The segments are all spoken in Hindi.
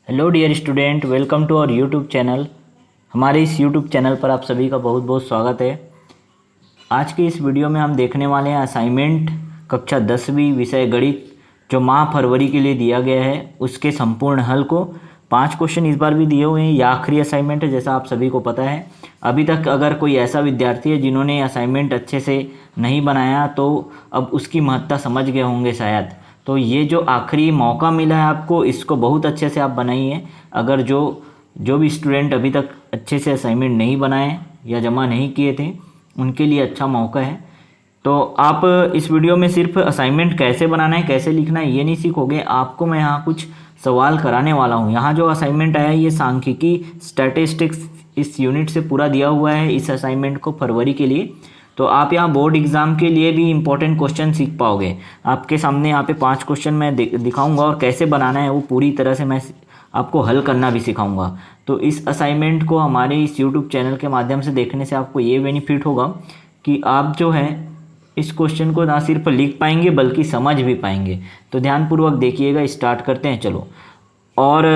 Hello dear student, welcome to our YouTube channel. हमारे इस यूट्यूब चैनल पर आप सभी का बहुत बहुत स्वागत है। आज के इस वीडियो में हम देखने वाले हैं असाइनमेंट कक्षा 10वीं विषय गणित जो माह फरवरी के लिए दिया गया है उसके संपूर्ण हल को। 5 क्वेश्चन इस बार भी दिए हुए हैं। यह आखिरी असाइनमेंट है जैसा आप सभी को पता है। अभी तक अगर कोई ऐसा विद्यार्थी है जिन्होंने असाइनमेंट अच्छे से नहीं बनाया तो अब उसकी महत्ता समझ गए होंगे शायद। तो ये जो आखिरी मौका मिला है आपको, इसको बहुत अच्छे से आप बनाइए। अगर जो भी स्टूडेंट अभी तक अच्छे से असाइनमेंट नहीं बनाए या जमा नहीं किए थे उनके लिए अच्छा मौका है। तो आप इस वीडियो में सिर्फ असाइनमेंट कैसे बनाना है, कैसे लिखना है ये नहीं सीखोगे, आपको मैं यहाँ कुछ सवाल कराने वाला हूँ। यहाँ जो असाइनमेंट आया है ये सांख्यिकी स्टैटिस्टिक्स इस यूनिट से पूरा दिया हुआ है इस असाइनमेंट को फरवरी के लिए। तो आप यहाँ बोर्ड एग्जाम के लिए भी इम्पोर्टेंट क्वेश्चन सीख पाओगे। आपके सामने यहाँ पे 5 क्वेश्चन मैं दिखाऊंगा और कैसे बनाना है वो पूरी तरह से मैं आपको हल करना भी सिखाऊंगा। तो इस असाइनमेंट को हमारे इस यूट्यूब चैनल के माध्यम से देखने से आपको ये बेनिफिट होगा कि आप जो है इस क्वेश्चन को ना सिर्फ लिख पाएंगे बल्कि समझ भी पाएंगे। तो ध्यानपूर्वक देखिएगा। स्टार्ट करते हैं चलो। और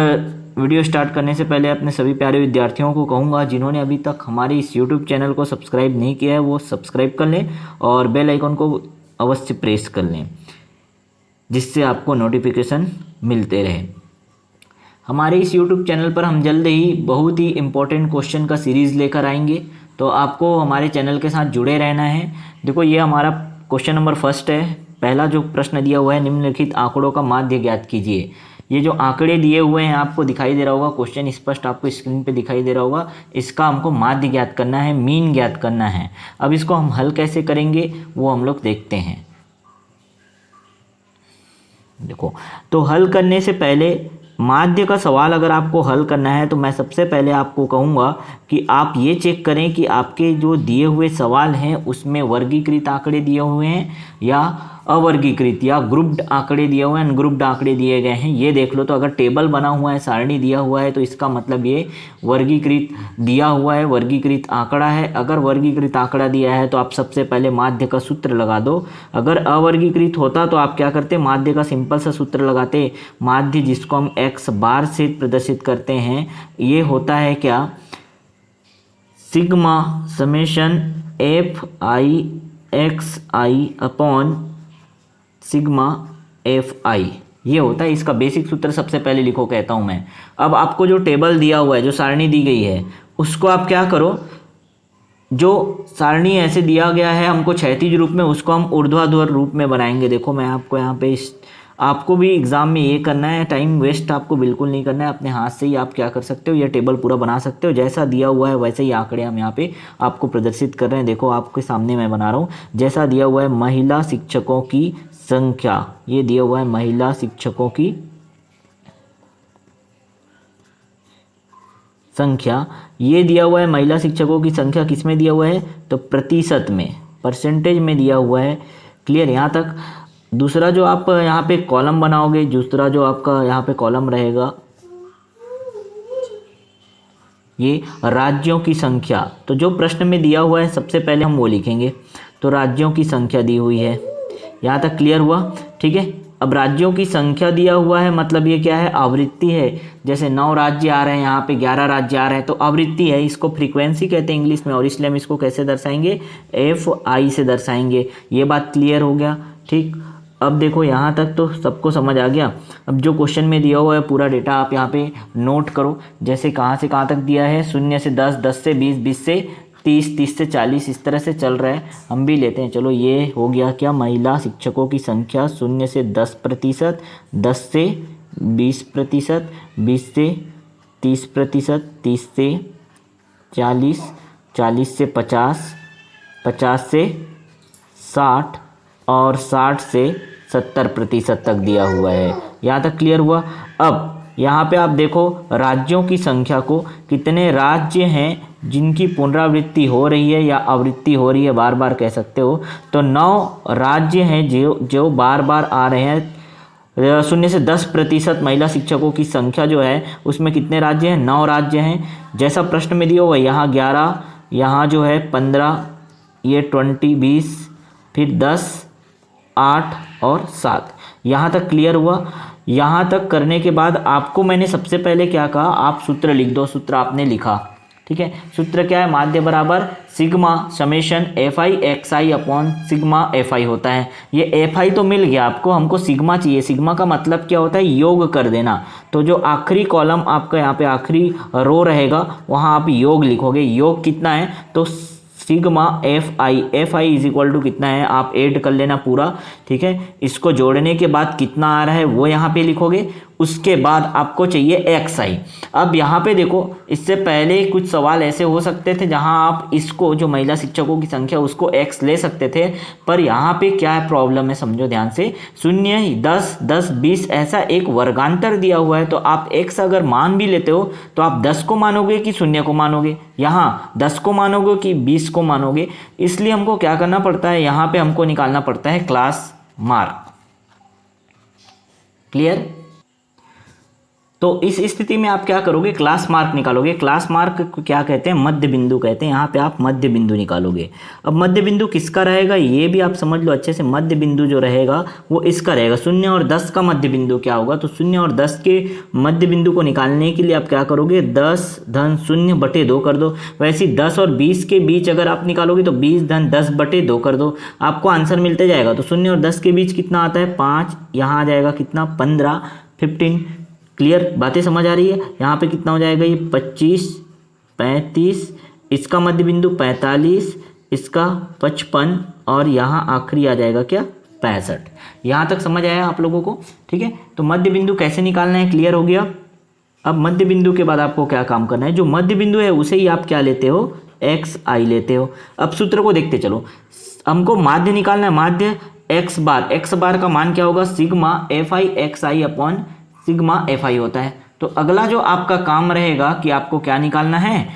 वीडियो स्टार्ट करने से पहले अपने सभी प्यारे विद्यार्थियों को कहूँगा जिन्होंने अभी तक हमारे इस यूट्यूब चैनल को सब्सक्राइब नहीं किया है वो सब्सक्राइब कर लें और बेल आइकन को अवश्य प्रेस कर लें जिससे आपको नोटिफिकेशन मिलते रहे। हमारे इस यूट्यूब चैनल पर हम जल्द ही बहुत ही इम्पोर्टेंट क्वेश्चन का सीरीज़ लेकर आएंगे। तो आपको हमारे चैनल के साथ जुड़े रहना है। देखो ये हमारा क्वेश्चन नंबर 1 है। पहला जो प्रश्न दिया हुआ है, निम्नलिखित आंकड़ों का माध्य ज्ञात कीजिए। ये जो आंकड़े दिए हुए हैं आपको दिखाई दे रहा होगा, क्वेश्चन स्पष्ट आपको स्क्रीन पे दिखाई दे रहा होगा। इसका हमको माध्य ज्ञात करना है, मीन ज्ञात करना है। अब इसको हम हल कैसे करेंगे वो हम लोग देखते हैं। देखो, तो हल करने से पहले माध्य का सवाल अगर आपको हल करना है तो मैं सबसे पहले आपको कहूँगा कि आप ये चेक करें कि आपके जो दिए हुए सवाल हैं उसमें वर्गीकृत आंकड़े दिए हुए हैं या अवर्गीकृत या ग्रुप्ड आंकड़े दिए हुए हैं, अनग्रुप्ड आंकड़े दिए गए हैं, ये देख लो। तो अगर टेबल बना हुआ है, सारणी दिया हुआ है तो इसका मतलब ये वर्गीकृत दिया हुआ है, वर्गीकृत आंकड़ा है। अगर वर्गीकृत आंकड़ा दिया है तो आप सबसे पहले माध्य का सूत्र लगा दो। अगर अवर्गीकृत होता तो आप क्या करते, माध्य का सिंपल सा सूत्र लगाते। माध्य जिसको हम x बार से प्रदर्शित करते हैं ये होता है क्या, sigma summation F I x I upon sigma F आई, ये होता है। इसका बेसिक सूत्र सबसे पहले लिखो कहता हूं मैं। अब आपको जो टेबल दिया हुआ है, जो सारणी दी गई है, उसको आप क्या करो, जो सारणी ऐसे दिया गया है हमको क्षैतिज रूप में, उसको हम ऊर्ध्वाधर रूप में बनाएंगे। देखो मैं आपको यहाँ पे आपको भी एग्जाम में ये करना है, टाइम वेस्ट आपको बिल्कुल नहीं करना है। अपने हाथ से ही आप क्या कर सकते हो, ये टेबल पूरा बना सकते हो। जैसा दिया हुआ है वैसे ही आंकड़े हम यहाँ पे आपको प्रदर्शित कर रहे हैं। देखो आपके सामने मैं बना रहा हूँ। जैसा दिया हुआ है महिला शिक्षकों की संख्या, ये दिया हुआ है महिला शिक्षकों की संख्या, ये दिया हुआ है महिला शिक्षकों की संख्या। किसमें दिया हुआ है तो प्रतिशत में, परसेंटेज में दिया हुआ है। क्लियर यहाँ तक। दूसरा जो आप यहाँ पे कॉलम बनाओगे, दूसरा जो आपका यहाँ पे कॉलम रहेगा ये राज्यों की संख्या। तो जो प्रश्न में दिया हुआ है सबसे पहले हम वो लिखेंगे। तो राज्यों की संख्या दी हुई है। यहाँ तक क्लियर हुआ, ठीक है। अब राज्यों की संख्या दिया हुआ है मतलब ये क्या है, आवृत्ति है। जैसे 9 राज्य आ रहे हैं, यहाँ पे 11 राज्य आ रहे हैं तो आवृत्ति है। इसको फ्रीक्वेंसी कहते हैं इंग्लिश में, और इसलिए हम इसको कैसे दर्शाएंगे, एफ आई से दर्शाएंगे। ये बात क्लियर हो गया, ठीक। अब देखो यहाँ तक तो सबको समझ आ गया। अब जो क्वेश्चन में दिया हुआ है पूरा डेटा आप यहाँ पे नोट करो। जैसे कहाँ से कहाँ तक दिया है, 0 से 10, 10 से 20, 20 से 30, 30 से 40, इस तरह से चल रहा है। हम भी लेते हैं। चलो ये हो गया क्या, महिला शिक्षकों की संख्या 0 से 10%, 10 से 20%, 20 से 30%, 30 से 40, 40 से 50, 50 से 60 और 60 से 70% तक दिया हुआ है। यहाँ तक क्लियर हुआ। अब यहाँ पे आप देखो राज्यों की संख्या को, कितने राज्य हैं जिनकी पुनरावृत्ति हो रही है या आवृत्ति हो रही है, बार बार कह सकते हो। तो 9 राज्य हैं जो बार बार आ रहे हैं। 0 से 10% महिला शिक्षकों की संख्या जो है उसमें कितने राज्य हैं, 9 राज्य हैं। जैसा प्रश्न में दिया हुआ है, यहाँ 11, यहाँ जो है 15, ये 20, 20, फिर 10, 8 और 7। यहाँ तक क्लियर हुआ। यहाँ तक करने के बाद आपको मैंने सबसे पहले क्या कहा, आप सूत्र लिख दो। सूत्र आपने लिखा, ठीक है। सूत्र क्या है, माध्य बराबर sigma summation F I x I upon sigma F आई होता है। ये एफ आई तो मिल गया आपको, हमको सिग्मा चाहिए। सिग्मा का मतलब क्या होता है, योग कर देना। तो जो आखिरी कॉलम आपका यहाँ पे आखिरी रो रहेगा वहाँ आप योग लिखोगे। योग कितना है, तो sigma F I is equal to कितना है, आप ऐड कर लेना पूरा, ठीक है। इसको जोड़ने के बाद कितना आ रहा है वो यहाँ पे लिखोगे। उसके बाद आपको चाहिए एक्स आई। अब यहाँ पे देखो, इससे पहले कुछ सवाल ऐसे हो सकते थे जहाँ आप इसको, जो महिला शिक्षकों की संख्या उसको एक्स ले सकते थे, पर यहाँ पे क्या है प्रॉब्लम है, समझो ध्यान से। 0, 10, 10, 20 ऐसा एक वर्गांतर दिया हुआ है, तो आप एक्स अगर मान भी लेते हो तो आप 10 को मानोगे कि 0 को मानोगे, यहाँ 10 को मानोगे कि 20 को मानोगे। इसलिए हमको क्या करना पड़ता है, यहाँ पे हमको निकालना पड़ता है क्लास मार्क। क्लियर। तो इस स्थिति में आप क्या करोगे, क्लास मार्क निकालोगे। क्लास मार्क को क्या कहते हैं, मध्य बिंदु कहते हैं। यहाँ पे आप मध्य बिंदु निकालोगे। अब मध्य बिंदु किसका रहेगा ये भी आप समझ लो अच्छे से। मध्य बिंदु जो रहेगा वो इसका रहेगा। 0 और 10 का मध्य बिंदु क्या होगा, तो 0 और 10 के मध्य बिंदु को निकालने के लिए आप क्या करोगे, 10 धन 0/2 कर दो। वैसे 10 और 20 के बीच अगर आप निकालोगे तो 20 धन 10/2 कर दो, आपको आंसर मिलते जाएगा। तो 0 और 10 के बीच कितना आता है, 5, यहाँ आ जाएगा कितना, 15, 15। क्लियर, बातें समझ आ रही है। यहाँ पे कितना हो जाएगा, ये 25, 35, इसका मध्य बिंदु 45, इसका 55 और यहाँ आखिरी आ जाएगा क्या, 65। यहाँ तक समझ आया आप लोगों को, ठीक है। तो मध्य बिंदु कैसे निकालना है क्लियर हो गया। अब मध्य बिंदु के बाद आपको क्या काम करना है, जो मध्य बिंदु है उसे ही आप क्या लेते हो, एक्स आई लेते हो। अब सूत्र को देखते चलो, हमको माध्य निकालना है। माध्य एक्स बार का मान क्या होगा, सिग्मा एफ आई एक्स आई अपॉन सिग्मा एफ आई होता है। तो अगला जो आपका काम रहेगा कि आपको क्या निकालना है,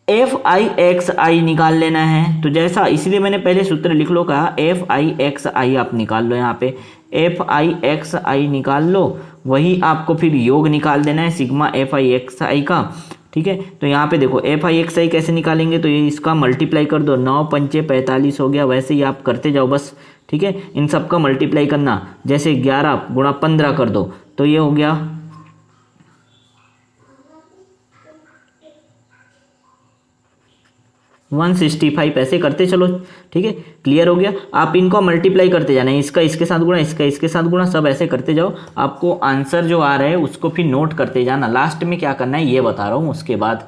एफ आई एक्स आई निकाल लेना है। तो जैसा, इसलिए मैंने पहले सूत्र लिख लो, कहा एफ आई एक्स आई आप निकाल लो। यहाँ पे एफ आई एक्स आई निकाल लो, वही आपको फिर योग निकाल देना है सिग्मा एफ आई एक्स आई का, ठीक है। तो यहाँ पे देखो एफ आई एक्स आई कैसे निकालेंगे, तो ये इसका मल्टीप्लाई कर दो, 9 पंचे 45 हो गया। वैसे ही आप करते जाओ बस, ठीक है। इन सब का मल्टीप्लाई करना, जैसे 11 गुणा 15 कर दो, तो ये हो गया 165, ऐसे करते चलो, ठीक है। क्लियर हो गया। आप इनको मल्टीप्लाई करते जाना है, इसका इसके साथ गुणा, इसका इसके साथ गुणा, सब ऐसे करते जाओ। आपको आंसर जो आ रहा है उसको फिर नोट करते जाना। लास्ट में क्या करना है ये बता रहा हूँ उसके बाद।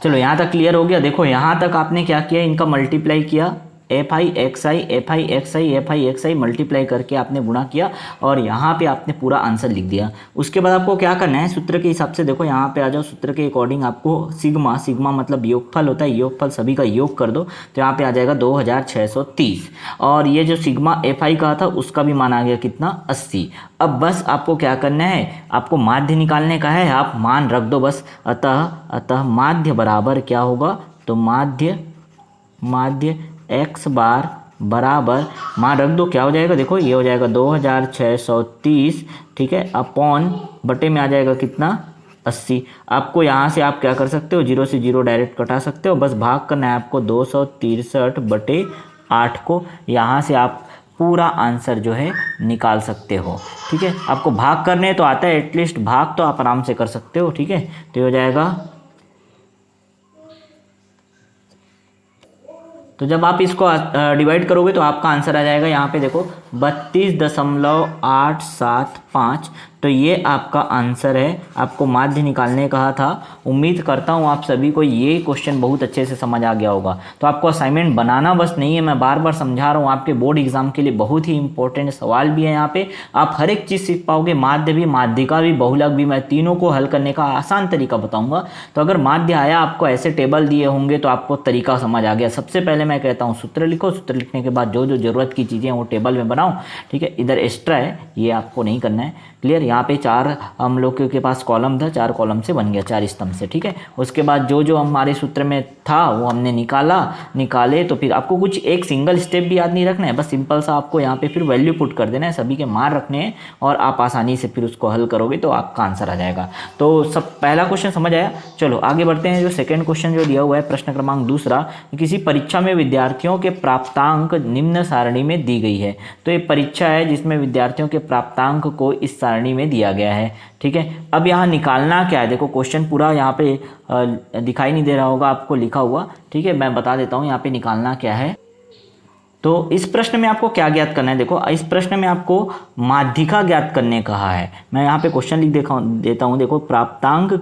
चलो यहाँ तक क्लियर हो गया। देखो यहाँ तक आपने क्या किया, इनका मल्टीप्लाई किया, F I x I F I x I F I x I multiply करके आपने गुणा किया और यहाँ पे आपने पूरा आंसर लिख दिया। उसके बाद आपको क्या करना है, सूत्र के हिसाब से देखो यहाँ पे आ जाओ। सूत्र के अकॉर्डिंग आपको सिग्मा मतलब योगफल होता है, योगफल सभी का योग कर दो, तो यहाँ पे आ जाएगा 2630। और ये जो सिग्मा एफ आई का था उसका भी मान आ गया कितना, 80। अब बस आपको क्या करना है, आपको माध्य निकालने का है, आप मान रख दो बस। अतः माध्य बराबर क्या होगा, तो माध्य एक्स बार बराबर मान रख दो, क्या हो जाएगा, देखो ये हो जाएगा 2630, ठीक है, अपॉन बटे में आ जाएगा कितना, 80। आपको यहाँ से आप क्या कर सकते हो, 0 से 0 डायरेक्ट कटा सकते हो, बस भाग करना है आपको 263/8 को। यहाँ से आप पूरा आंसर जो है निकाल सकते हो, ठीक है। आपको भाग करने तो आता है, एटलीस्ट भाग तो आप आराम से कर सकते हो, ठीक है। तो ये हो जाएगा, तो जब आप इसको डिवाइड करोगे तो आपका आंसर आ जाएगा, यहाँ पे देखो 32.875। तो ये आपका आंसर है। आपको माध्य निकालने कहा था। उम्मीद करता हूँ आप सभी को ये क्वेश्चन बहुत अच्छे से समझ आ गया होगा। तो आपको असाइनमेंट बनाना बस नहीं है, मैं बार बार समझा रहा हूँ, आपके बोर्ड एग्जाम के लिए बहुत ही इंपॉर्टेंट सवाल भी है यहाँ पे। आप हर एक चीज़ सीख पाओगे, माध्य भी, माध्यिका भी, बहुलक भी, मैं तीनों को हल करने का आसान तरीका बताऊँगा। तो अगर माध्य आया, आपको ऐसे टेबल दिए होंगे तो आपको तरीका समझ आ गया। सबसे पहले मैं कहता हूँ सूत्र लिखो, सूत्र लिखने के बाद जो जो ज़रूरत की चीज़ें हैं वो टेबल में बनाओ, ठीक है। इधर एक्स्ट्रा है, ये आपको नहीं करना है। क्लियर। यहाँ पे 4 हम लोग के पास कॉलम था, 4 कॉलम से बन गया, 4 स्तंभ से, ठीक है। उसके बाद जो जो हमारे सूत्र में था वो हमने निकाले। तो फिर आपको कुछ एक सिंगल स्टेप भी याद नहीं रखना है, बस सिंपल सा आपको यहाँ पे फिर वैल्यू पुट कर देना है, सभी के मान रखने हैं और आप आसानी से फिर उसको हल करोगे तो आपका आंसर आ जाएगा। तो सब पहला क्वेश्चन समझ आया। चलो आगे बढ़ते हैं। जो सेकेंड क्वेश्चन जो दिया हुआ है प्रश्न क्रमांक 2, किसी परीक्षा में विद्यार्थियों के प्राप्तांक निम्न सारणी में दी गई है। तो ये परीक्षा है जिसमें विद्यार्थियों के प्राप्तांक को इस सारणी में दिया गया है। ठीक है, अब यहाँ निकालना क्या है, देखो क्वेश्चन पूरा यहाँ पे दिखाई नहीं दे रहा होगा आपको लिखा हुआ। ठीक है, मैं बता देता हूँ यहाँ पे निकालना क्या है। तो इस प्रश्न में आपको क्या ज्ञात करना है, देखो इस प्रश्न में आपको माध्यिका ज्ञात करने कहा है। मैं यहाँ पे क्वेश्चन लिख देता हूँ, देखो प्राप्तांक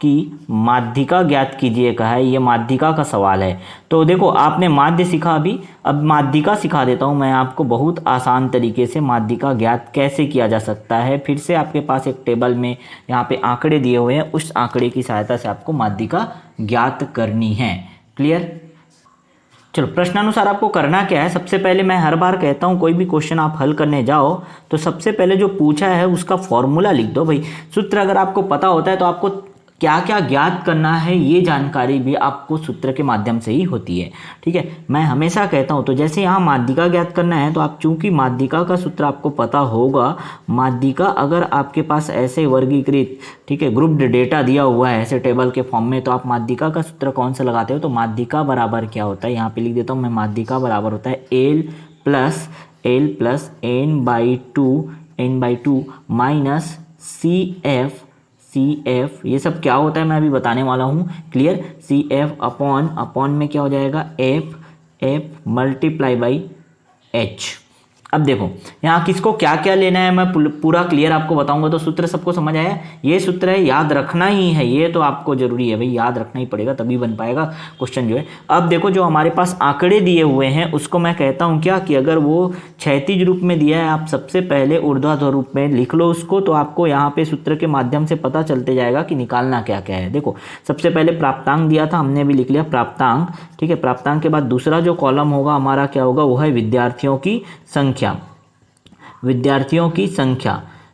की माध्यिका ज्ञात कीजिए कहा है, ये माध्यिका का सवाल है। तो देखो आपने माध्य सीखा अभी, अब माध्यिका सिखा देता हूँ मैं आपको बहुत आसान तरीके से माध्यिका ज्ञात कैसे किया जा सकता है। फिर से आपके पास एक टेबल में यहाँ पे आंकड़े दिए हुए हैं, उस आंकड़े की सहायता से आपको माध्यिका ज्ञात करनी है। क्लियर? चलो प्रश्नानुसार आपको करना क्या है, सबसे पहले मैं हर बार कहता हूँ कोई भी क्वेश्चन आप हल करने जाओ तो सबसे पहले जो पूछा है उसका फॉर्मूला लिख दो भाई। सूत्र अगर आपको पता होता है तो आपको क्या क्या ज्ञात करना है ये जानकारी भी आपको सूत्र के माध्यम से ही होती है। ठीक है, मैं हमेशा कहता हूँ, तो जैसे यहाँ माध्यिका ज्ञात करना है तो आप चूंकि माध्यिका का सूत्र आपको पता होगा, माध्यिका अगर आपके पास ऐसे वर्गीकृत, ठीक है, ग्रुप्ड डेटा दिया हुआ है ऐसे टेबल के फॉर्म में, तो आप माध्यिका का सूत्र कौन सा लगाते हो, तो माध्यिका बराबर क्या होता है, यहाँ पे लिख देता हूँ मैं, माध्यिका बराबर होता है L plus n by two minus CF, ये सब क्या होता है मैं अभी बताने वाला हूँ। क्लियर? CF अपॉन में क्या हो जाएगा, F मल्टीप्लाई बाई H। अब देखो यहाँ किसको क्या क्या लेना है मैं पूरा क्लियर आपको बताऊंगा। तो सूत्र सबको समझ आया, ये सूत्र है, याद रखना ही है, ये तो आपको जरूरी है भाई, याद रखना ही पड़ेगा तभी बन पाएगा क्वेश्चन जो है। अब देखो जो हमारे पास आंकड़े दिए हुए हैं उसको मैं कहता हूँ क्या, कि अगर वो क्षैतिज रूप में दिया है आप सबसे पहले ऊर्ध्वाधर रूप में लिख लो उसको, तो आपको यहाँ पे सूत्र के माध्यम से पता चलते जाएगा कि निकालना क्या क्या है। देखो सबसे पहले प्राप्तांक दिया था, हमने भी लिख लिया प्राप्तांक। ठीक है, प्राप्तांक के बाद दूसरा जो कॉलम होगा हमारा क्या होगा, वो है विद्यार्थियों की संख्या।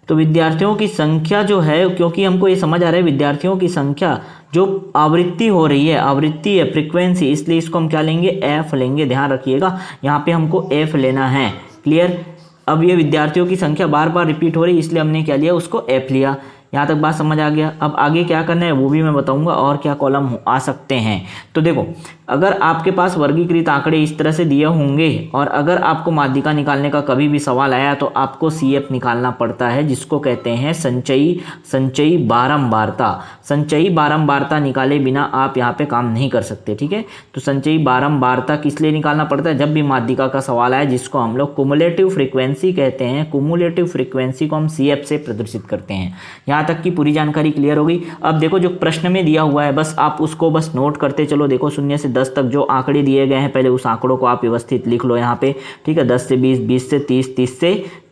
तो विद्यार्थियों की संख्या जो है, क्योंकि हमको ये समझ आ रहा है विद्यार्थियों की संख्या जो आवृत्ति हो रही है, आवृत्ति है फ्रीक्वेंसी, इसलिए इसको हम क्या लेंगे, F लेंगे। ध्यान रखिएगा यहाँ पे हमको F लेना है। क्लियर? अब ये विद्यार्थियों की संख्या बार बार रिपीट हो रही है इसलिए हमने क्या लिया, उसको F लिया। यहाँ तक बात समझ आ गया। अब आगे क्या करना है वो भी मैं बताऊंगा और क्या कॉलम आ सकते हैं। तो देखो अगर आपके पास वर्गीकृत आंकड़े इस तरह से दिए होंगे और अगर आपको माध्यिका निकालने का कभी भी सवाल आया तो आपको CF निकालना पड़ता है, जिसको कहते हैं संचयी बारंबारता। संचयी बारंबारता निकाले बिना आप यहाँ पे काम नहीं कर सकते। ठीक है, तो संचयी बारंबारता किस लिए निकालना पड़ता है, जब भी माध्यिका का सवाल आए, जिसको हम लोग कुमुलेटिव फ्रीक्वेंसी कहते हैं। कुमुलेटिव फ्रीक्वेंसी को हम CF से प्रदर्शित करते हैं। यहाँ तक की पूरी जानकारी क्लियर हो गई। अब देखो जो प्रश्न में दिया हुआ है बस आप उसको बस नोट करते चलो। देखो 0 से 10 तक जो आंकड़े दिए गए हैं पहले उस आंकड़ों को आप व्यवस्थित लिख लो यहाँ पे। ठीक है, 10 से 20, 20 से 30,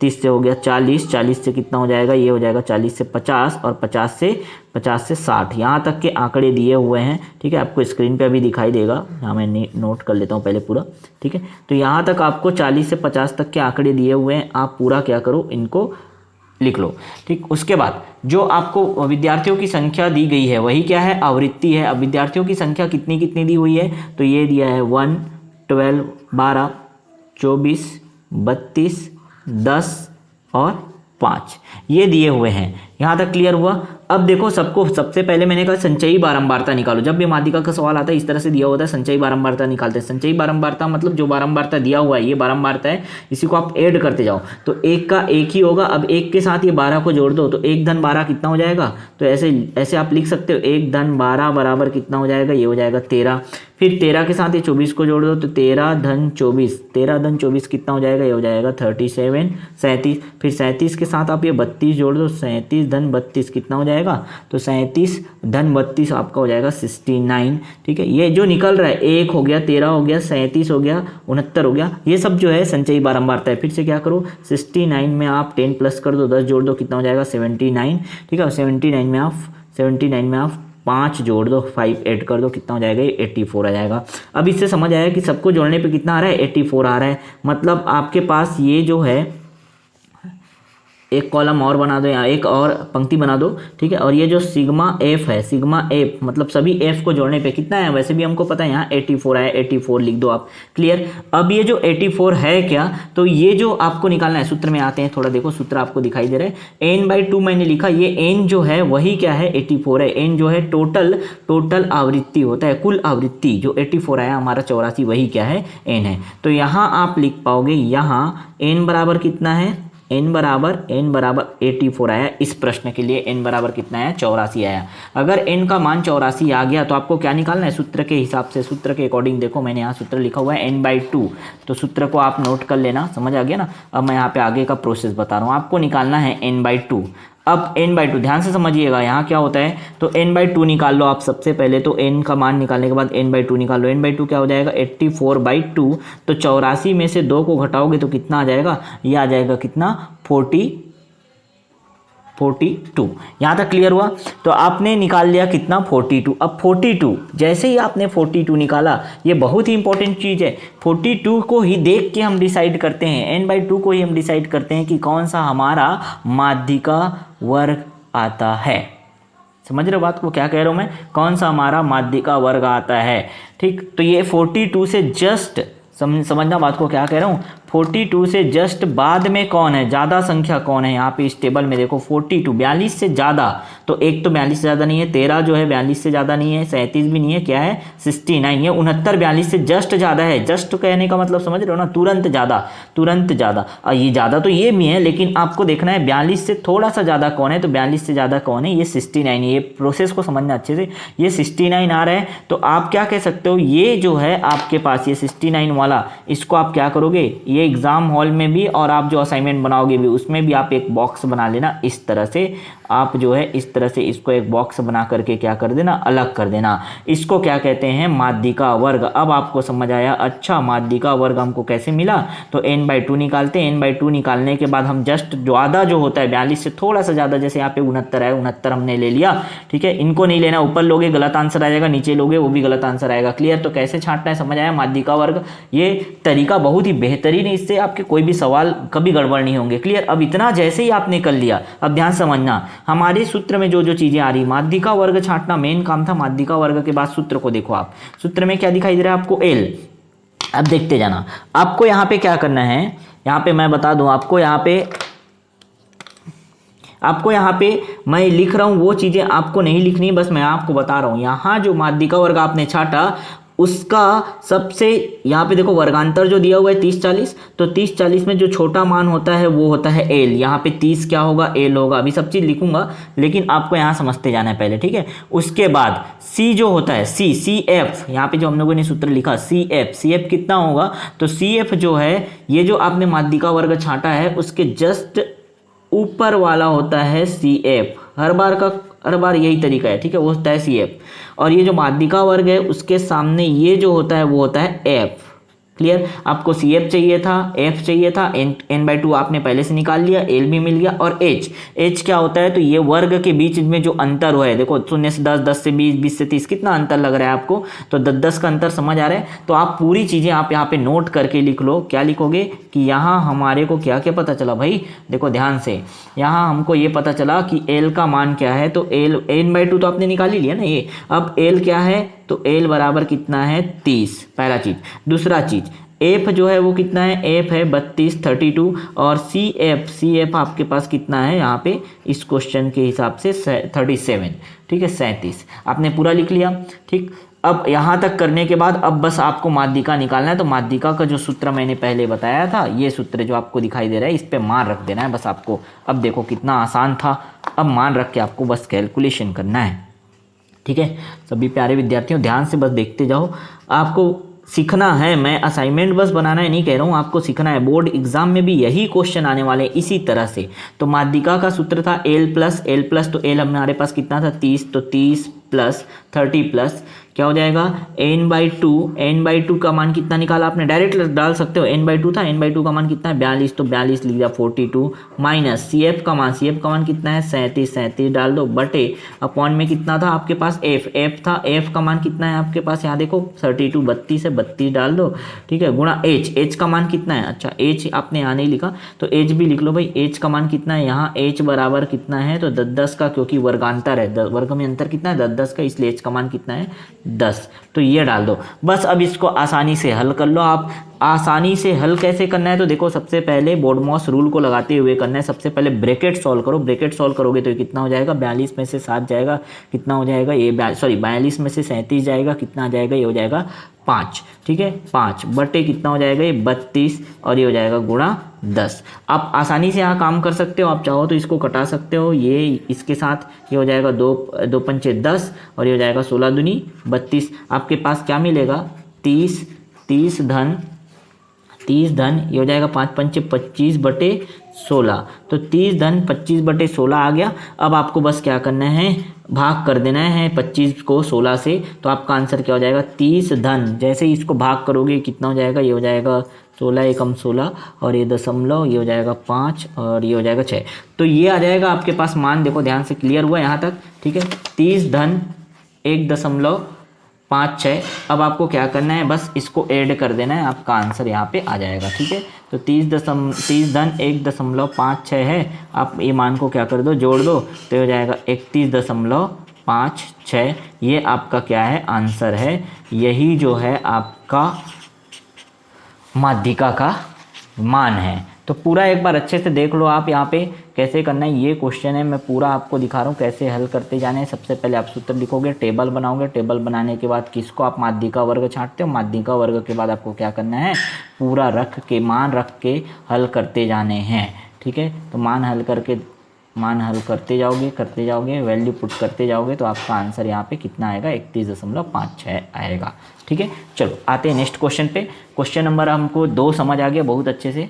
30 से हो गया 40, 40 से कितना हो जाएगा, ये हो जाएगा 40 से 50 और 50 से 60। यहाँ तक के आंकड़े दिए हुए हैं। ठीक है, आपको स्क्रीन पे अभी दिखाई देगा, यहाँ मैं नोट कर लेता हूँ पहले पूरा। ठीक है, तो यहाँ तक आपको 40 से 50 तक के आंकड़े दिए हुए हैं, आप पूरा क्या करो, इनको लिख लो। ठीक, उसके बाद जो आपको विद्यार्थियों की संख्या दी गई है वही क्या है, आवृत्ति है। अब विद्यार्थियों की संख्या कितनी कितनी दी हुई है, तो ये दिया है 1, 12, 12, 24, 32, 10 और 5, ये दिए हुए हैं। यहाँ तक क्लियर हुआ। अब देखो सबसे पहले मैंने कहा संचयी बारंबारता निकालो। जब भी माध्यिका का सवाल आता है इस तरह से दिया होता है, संचयी बारंबारता निकालते हैं। संचयी बारंबारता मतलब जो बारंबारता दिया हुआ है, ये बारंबारता है, इसी को आप ऐड करते जाओ तो एक का एक ही होगा। अब एक के साथ ये 12 को जोड़ दो तो 1 धन 12 कितना हो जाएगा, तो ऐसे आप लिख सकते हो 1 धन 12 बराबर कितना हो जाएगा, ये हो जाएगा 13। फिर 13 के साथ ये 24 को जोड़ दो तो 13 धन 24 कितना हो जाएगा, ये हो जाएगा 37, 37। फिर 37 के साथ आप ये 32 जोड़ दो, 37 धन 32 कितना हो जाएगा, तो 37 धन 32 आपका हो जाएगा 69। ठीक है, ये जो निकल रहा है 1 हो गया, 13 हो गया, 37 हो गया, 69 हो गया, ये सब जो है संचयी बारंबारता है। फिर से क्या करो, 69 में आप 10 प्लस कर दो, 10 जोड़ दो, कितना हो जाएगा 79। ठीक है, 79 में आप 5 जोड़ दो, 5 ऐड कर दो, कितना हो जाएगा, 84 आ जाएगा। अब इससे समझ आया कि सबको जोड़ने पे कितना आ रहा है, 84 आ रहा है। मतलब आपके पास ये जो है एक कॉलम और बना दो, या एक और पंक्ति बना दो, ठीक है। और ये जो सिग्मा एफ है, सिग्मा एफ मतलब सभी एफ को जोड़ने पे कितना है, वैसे भी हमको पता है यहाँ 84 आया, 84 लिख दो आप। क्लियर। अब ये जो 84 है क्या, तो ये जो आपको निकालना है, सूत्र में आते हैं थोड़ा, देखो सूत्र आपको दिखाई दे रहा है, n/2 मैंने लिखा, ये n जो है वही क्या है 84 है। n जो है टोटल आवृत्ति होता है, कुल आवृत्ति जो 84 आया हमारा 84 वही क्या है n है। तो यहाँ आप लिख पाओगे, यहाँ n बराबर कितना है, n बराबर 84 आया। इस प्रश्न के लिए n बराबर कितना है 84 आया। अगर n का मान 84 आ गया तो आपको क्या निकालना है, सूत्र के हिसाब से, सूत्र के अकॉर्डिंग। देखो मैंने यहाँ सूत्र लिखा हुआ है n/2, तो सूत्र को आप नोट कर लेना, समझ आ गया ना। अब मैं यहाँ पे आगे का प्रोसेस बता रहा हूँ, आपको निकालना है n/2। अब n/2 ध्यान से समझिएगा, यहाँ क्या होता है, तो n/2 निकाल लो आप सबसे पहले। तो n का मान निकालने के बाद n/2 निकाल लो। n/2 क्या हो जाएगा 84/2, तो 84 में से 2 को घटाओगे तो कितना आ जाएगा, ये आ जाएगा कितना 42। यहाँ तक क्लियर हुआ। तो आपने निकाल लिया कितना 42। अब 42 जैसे ही आपने 42 निकाला, ये बहुत ही इंपॉर्टेंट चीज़ है, 42 को ही देख के हम डिसाइड करते हैं, n/2 को ही हम डिसाइड करते हैं कि कौन सा हमारा माध्यिका वर्ग आता है। समझ रहे हो बात को, क्या कह रहा हूँ मैं, कौन सा हमारा माध्यिका वर्ग आता है। ठीक, तो ये 42 से जस्ट समझना बात को, क्या कह रहा हूँ, 42 से जस्ट बाद में कौन है, ज़्यादा संख्या कौन है। यहाँ पे इस टेबल में देखो 42 42 से ज़्यादा, तो एक तो 42 से ज़्यादा नहीं है, 13 जो है 42 से ज़्यादा नहीं है, 37 भी नहीं है, क्या है 69 है, 69 42 से जस्ट ज़्यादा है। जस्ट कहने का मतलब समझ रहे हो ना, तुरंत ज़्यादा। और ये ज़्यादा तो ये भी है, लेकिन आपको देखना है 42 से थोड़ा सा ज़्यादा कौन है, तो 42 से ज़्यादा कौन है, ये 69 है। ये प्रोसेस को समझना अच्छे से, ये 69 आ रहा है, तो आप क्या कह सकते हो, ये जो है आपके पास ये 69 वाला, इसको आप क्या करोगे, ये एग्जाम हॉल में भी और आप जो असाइनमेंट बनाओगे भी उसमें भी आप एक बॉक्स बना लेना। इस तरह से आप जो है इस तरह से इसको एक बॉक्स बना करके क्या कर देना, अलग कर देना। इसको क्या कहते हैं, माध्यिका वर्ग। अब आपको समझ आया, अच्छा माध्यिका वर्ग हमको कैसे मिला, तो n/2 निकालते हैं। n/2 निकालने के बाद हम जस्ट ज़्यादा जो होता है 42 से थोड़ा सा ज़्यादा, जैसे यहाँ पे 69 है, 69 हमने ले लिया, ठीक है। इनको नहीं लेना, ऊपर लोगे गलत आंसर आ जाएगा, नीचे लोगे वो भी गलत आंसर आएगा। क्लियर। तो कैसे छांटना है समझ आया माध्यिका वर्ग, ये तरीका बहुत ही बेहतरीन है, इससे आपके कोई भी सवाल कभी गड़बड़ नहीं होंगे। क्लियर। अब इतना जैसे ही आपने कर लिया, अब ध्यान समझना, हमारे सूत्र में जो जो चीजें आ रही, माध्यिका वर्ग छांटना मेन काम था। माध्यिका वर्ग के बाद सूत्र को देखो आप, सूत्र में क्या दिखाई दे रहा है आपको, l। अब देखते जाना, आपको यहाँ पे क्या करना है, यहाँ पे मैं बता दूं आपको, यहाँ पे मैं लिख रहा हूं वो चीजें आपको नहीं लिखनी, बस मैं आपको बता रहा हूं। यहाँ जो माध्यिका वर्ग आपने छांटा उसका सबसे, यहाँ पे देखो वर्गांतर जो दिया हुआ है 30-40, तो 30-40 में जो छोटा मान होता है वो होता है l। यहाँ पे 30 क्या होगा, l होगा। अभी सब चीज़ लिखूंगा, लेकिन आपको यहाँ समझते जाना है पहले, ठीक है। उसके बाद c जो होता है, CF, यहाँ पे जो हम लोगों ने सूत्र लिखा CF कितना होगा, तो CF जो है, ये जो आपने माध्यिका वर्ग छांटा है उसके जस्ट ऊपर वाला होता है CF। हर बार यही तरीका है, ठीक है, वो होता है CF। और ये जो माध्यिका वर्ग है उसके सामने ये जो होता है वो होता है F। क्लियर। आपको CF चाहिए था, F चाहिए था, n/2 आपने पहले से निकाल लिया, L भी मिल गया। और H क्या होता है, तो ये वर्ग के बीच में जो अंतर हुआ है, देखो 0 से 10, 10 से 20, 20 से 30, कितना अंतर लग रहा है आपको, तो 10 का अंतर समझ आ रहा है। तो आप पूरी चीज़ें आप यहाँ पे नोट करके लिख लो। क्या लिखोगे कि यहाँ हमारे को क्या क्या पता चला भाई, देखो ध्यान से, यहाँ हमको ये पता चला कि L का मान क्या है, तो n/2 तो आपने निकाल ही लिया ना ये। अब L क्या है, तो L बराबर कितना है 30, पहला चीज। दूसरा चीज F जो है वो कितना है, F है 32 और CF आपके पास कितना है यहाँ पे इस क्वेश्चन के हिसाब से 37, ठीक है 37 आपने पूरा लिख लिया। ठीक, अब यहाँ तक करने के बाद अब बस आपको माध्यिका निकालना है। तो माध्यिका का जो सूत्र मैंने पहले बताया था, ये सूत्र जो आपको दिखाई दे रहा है, इस पे मान रख देना है बस आपको। अब देखो कितना आसान था, अब मान रख के आपको बस कैलकुलेशन करना है। ठीक है, सभी प्यारे विद्यार्थियों ध्यान से बस देखते जाओ, आपको सीखना है। मैं असाइनमेंट बस बनाना है नहीं कह रहा हूँ, आपको सीखना है। बोर्ड एग्जाम में भी यही क्वेश्चन आने वाले हैं इसी तरह से। तो माध्यिका का सूत्र था L प्लस, तो L हमारे पास कितना था 30, तो 30 प्लस 30 प्लस क्या हो जाएगा n/2 का मान कितना निकाला आपने, डायरेक्ट डाल सकते हो, n/2 था, n/2 का मान कितना है 42, तो 42 लिख दिया 42 माइनस CF का मान कितना है 37 डाल दो, बटे अपॉन में कितना था आपके पास f था, f का मान कितना है आपके पास यहाँ देखो 32, 32 है 32 डाल दो, ठीक है, गुणा h का मान कितना है, अच्छा h आपने यहाँ नहीं लिखा तो h भी लिख लो भाई, h का मान कितना है यहाँ, h बराबर कितना है तो 10 का, क्योंकि वर्गांतर है, वर्ग में अंतर कितना है 10 का, इसलिए h का मान कितना है 10, तो ये डाल दो बस। अब इसको आसानी से हल कर लो आप। आसानी से हल कैसे करना है तो देखो सबसे पहले बोर्डमॉस रूल को लगाते हुए करना है। सबसे पहले ब्रैकेट सॉल्व करो, ब्रैकेट सॉल्व करोगे तो कितना हो जाएगा 42 में से 7 जाएगा, कितना हो जाएगा ये 42 में से 37 जाएगा, कितना आ जाएगा ये हो जाएगा 5, ठीक है, 5 बटे कितना हो जाएगा ये 32 और ये हो जाएगा गुणा 10। आप आसानी से यहाँ काम कर सकते हो, आप चाहो तो इसको कटा सकते हो, ये इसके साथ ये हो जाएगा 2 पंचे 10 और ये हो जाएगा 16 दूनी 32। आपके पास क्या मिलेगा 30 धन ये हो जाएगा 5 पंचे 25 बटे 16, तो 30 धन 25 बटे 16 आ गया। अब आपको बस क्या करना है भाग कर देना है 25 को 16 से, तो आपका आंसर क्या हो जाएगा 30 धन, जैसे ही इसको भाग करोगे कितना हो जाएगा ये हो जाएगा 16 एकम 16 और ये दशमलव ये हो जाएगा 5 और ये हो जाएगा 6, तो ये आ जाएगा आपके पास मान। देखो ध्यान से क्लियर हुआ यहाँ तक, ठीक है, 30 धन 1.56। अब आपको क्या करना है बस इसको ऐड कर देना है, आपका आंसर यहाँ पे आ जाएगा, ठीक है। तो 30 धन 1.56 है, आप ये मान को क्या कर दो जोड़ दो तो हो जाएगा 31.56, ये आपका क्या है आंसर है। यही जो है आपका माध्यिका का मान है। तो पूरा एक बार अच्छे से देख लो आप यहाँ पे कैसे करना है, ये क्वेश्चन है, मैं पूरा आपको दिखा रहा हूँ कैसे हल करते जाने हैं। सबसे पहले आप सूत्र लिखोगे, टेबल बनाओगे, टेबल बनाने के बाद किसको आप माध्यिका वर्ग छांटते हो, माध्यिका वर्ग के बाद आपको क्या करना है पूरा मान रख के हल करते जाने हैं, ठीक है। तो मान हल करते जाओगे वैल्यू पुट करते जाओगे तो आपका आंसर यहाँ पे कितना आएगा 31.56 आएगा, ठीक है। चलो आते हैं नेक्स्ट क्वेश्चन पे। क्वेश्चन नंबर हमको 2 समझ आ गया बहुत अच्छे से।